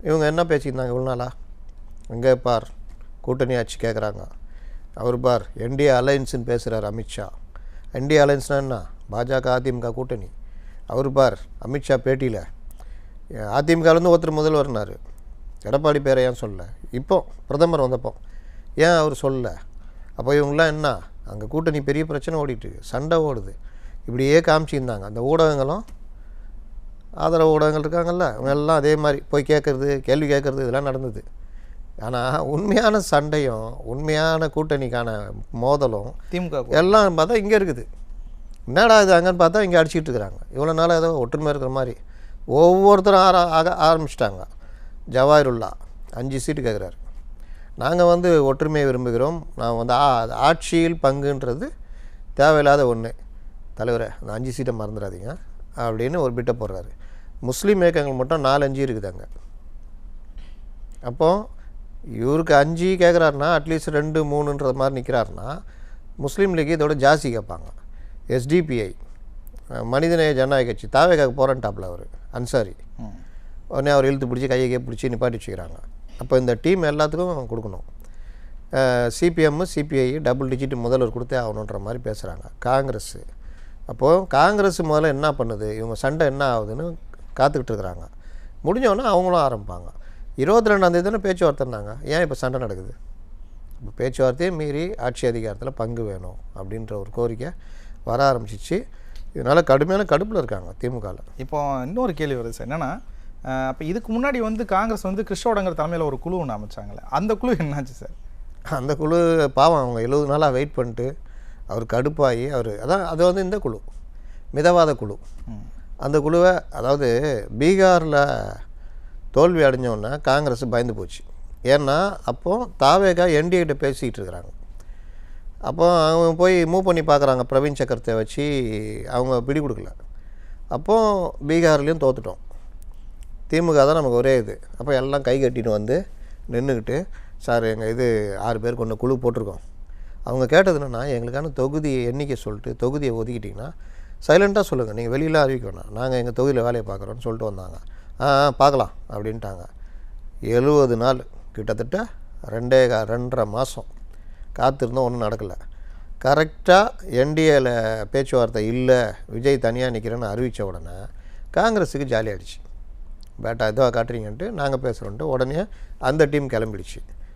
இவங்க என்ன பேசியிருந்தாங்க இவ்வளோ நாளா? எங்கே பார் கூட்டணி ஆட்சி கேட்குறாங்க, அவர் பார் என்டிஏ அலையன்ஸுன்னு பேசுகிறார் அமித்ஷா. என்டிஏ அலையன்ஸ்னால் என்ன? பாஜக அதிமுக கூட்டணி. அவர் பார் அமித்ஷா பேட்டியில் அதிமுகலேருந்து ஒருத்தர் முதல்வர்னார், எடப்பாடி பேரை ஏன் சொல்ல? இப்போ பிரதமர் வந்தப்போ ஏன் அவர் சொல்ல? அப்போ இவங்களாம் என்ன, அங்கே கூட்டணி பெரிய பிரச்சனை ஓடிட்டுருக்கு, சண்டை ஓடுது, இப்படியே காமிச்சிருந்தாங்க. அந்த ஊடகங்களும் ஆதரவு ஊடகங்கள் இருக்காங்கல்ல, அவங்க எல்லாம் அதே மாதிரி போய் கேட்குறது, கேள்வி கேட்குறது, இதெல்லாம் நடந்தது. ஆனால் உண்மையான சண்டையும் உண்மையான கூட்டணிக்கான மோதலும் திமுக எல்லாம் பார்த்தா இங்கே இருக்குது. என்னடா இது அங்கேன்னு பார்த்தா இங்கே அடிச்சிட்டு இருக்கிறாங்க. இவ்வளோ நாள் ஏதோ ஒற்றுமை இருக்கிற மாதிரி ஒவ்வொருத்தரும் ஆரம்பிச்சிட்டாங்க. ஜவாஹிருல்லா 5 சீட்டு கேட்குறாரு. நாங்கள் ஒற்றுமையை விரும்புகிறோம், நான் ஆட்சியில் பங்குன்றது தேவையில்லாத ஒன்று தலைவரை, அந்த 5 சீட்டை மறந்துடாதீங்க அப்படின்னு ஒரு பிட்டை போடுறாரு. முஸ்லீம் இயக்கங்கள் மட்டும் 4-5 இருக்குதாங்க. அப்போது இவருக்கு 5 கேட்குறாருன்னா அட்லீஸ்ட் 2-3ன்ற மாதிரி நிற்கிறாருன்னா முஸ்லீம் லீக் இதோட ஜாஸ்தி கேட்பாங்க. எஸ்டிபிஐ மனிதநேய ஜனநாயக கட்சி தாவேக்காக போகிறேன்டாப்பில் அவர் அன்சாரி உடனே அவர் இழுத்து பிடிச்சி கையை பிடிச்சி நிப்பாட்டி வச்சுக்கிறாங்க. அப்போ இந்த டீம் எல்லாத்துக்கும் கொடுக்கணும். சிபிஎம் சிபிஐ டபுள் டிஜிட் முதல்வர் கொடுத்தே ஆகணுன்ற மாதிரி பேசுகிறாங்க காங்கிரஸ். அப்போது காங்கிரஸ் முதல்ல என்ன பண்ணுது, இவங்க சண்டை என்ன ஆகுதுன்னு காத்துக்கிட்டு இருக்கிறாங்க. முடிஞ்சோடனே அவங்களும் ஆரம்பிப்பாங்க. 22ஆம் தேதி பேச்சுவார்த்தைனாங்க, ஏன் இப்போ சண்டை நடக்குது? இப்போ பேச்சுவார்த்தையை மீறி ஆட்சி அதிகாரத்தில் பங்கு வேணும் அப்படின்ற ஒரு கோரிக்கை வர ஆரம்பிச்சிச்சு. இதனால் கடுமையான கடுப்பில் இருக்காங்க திமுகவில். இப்போ இன்னொரு கேள்வி வருது சார், என்னென்னா அப்போ இதுக்கு முன்னாடி காங்கிரஸ் கிறிஸ்டோடங்கிற தலைமையில் ஒரு குழு ஒன்று அமைச்சாங்களே, அந்த குழு என்னாச்சு சார்? அந்த குழு பாவம், அவங்க 70 நாளாக வெயிட் பண்ணிட்டு அவர் கடுப்பாகி அது இந்த குழு மிதவாத குழு. அந்த குழுவை அதாவது பீகாரில் தோல்வி அடைஞ்சோன்னா காங்கிரஸ் பயந்து போச்சு. ஏன்னா அப்போது தாவேகா என்டிஏகிட்ட பேசிக்கிட்டு இருக்கிறாங்க. அப்போ அவங்க போய் மூவ் பண்ணி பார்க்குறாங்க, பிரவீன் சக்கரத்தை வச்சு அவங்க பிடி கொடுக்கல. அப்போது பீகார்லேயும் தோற்றுட்டோம், திமுக தான் நமக்கு ஒரே இது. அப்போ எல்லாம் கை கட்டிட்டு நின்றுக்கிட்டு, சார் எங்கள் 6 பேர் கொண்ட குழு போட்டிருக்கோம். அவங்க கேட்டது என்னென்னா, எங்களுக்கான தொகுதி எண்ணிக்கை சொல்லிட்டு தொகுதியை ஒதுக்கிட்டிங்கன்னா சைலண்ட்டாக சொல்லுங்கள், நீங்கள் வெளியில் அறிவிக்க வேணாம், நாங்கள் எங்கள் தொகுதியில் வேலையை பார்க்குறோன்னு சொல்லிட்டு வந்தாங்க. பார்க்கலாம் அப்படின்ட்டாங்க. 70 நாள் கிட்டத்தட்ட 2.5 மாதம் காத்திருந்தோம், ஒன்றும் நடக்கலை. கரெக்டாக என்டிஏல பேச்சுவார்த்தை இல்லை, விஜய் தனியாக நிற்கிறேன்னு அறிவித்த உடனே காங்கிரஸுக்கு ஜாலி ஆகிடுச்சு. பேட்டா இதுவாக காட்டுறீங்கன்ட்டு நாங்கள் பேசுகிறோன்ட்டு உடனே அந்த டீம் கிளம்பிடுச்சு.